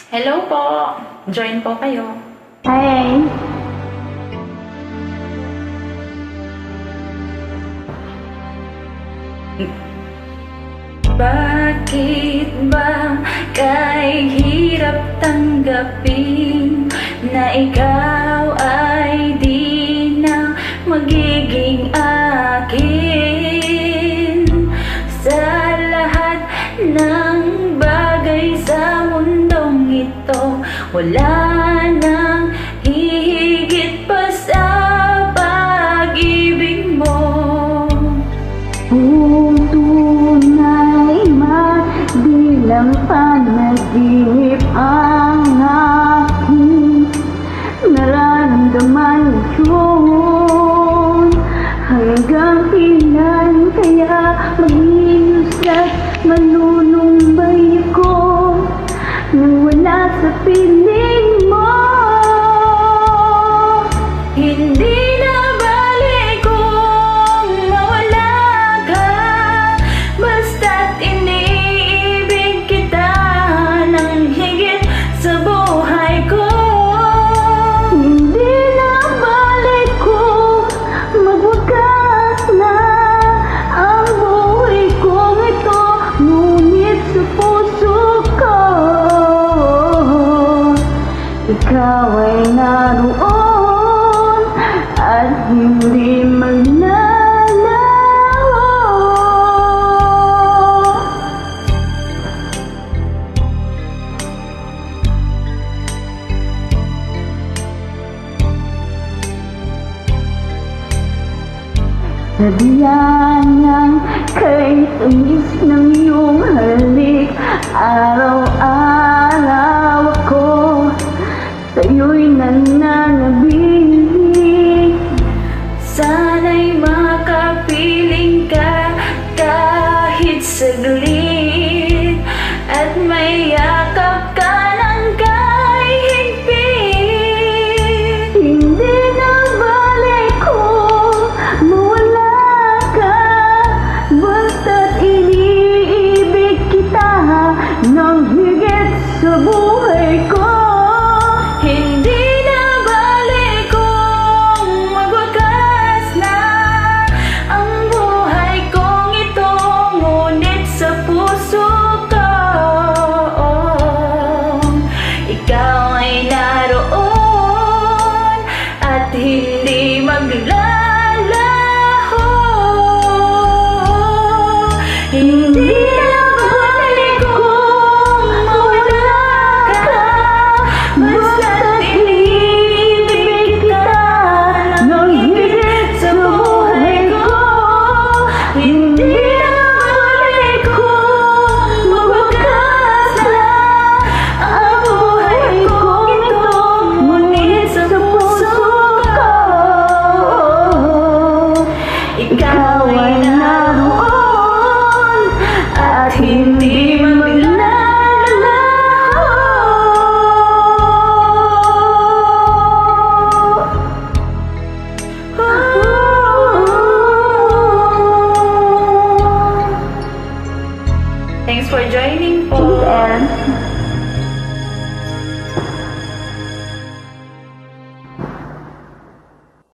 Hello po! Join po kayo. Hi! Bakit ba kay hirap tanggapin na ikaw ay di na magiging akin? Sa lahat ng bagay sa mundong ito, wala nang hihigit pa sa pag-ibig mo. Kung tunay di lang panaginip ang aking nararamdaman yun. Hanggang kailan kaya mag-iusap, malulumbay ako nang wala sa piling mo. Hindi na balik kung mawala ka, basta't iniibig kita ng higit sa buhay ko. Hindi na balik kung magwakas na ang buhay kong ito, ngunit sa puso ko ikaw ay naroon at hindi magnalaho. Sadyang kay tamis ng iyong halik, araw-araw ako sa'yo'y nananabik. Sana'y makapiling ka kahit saglit, at may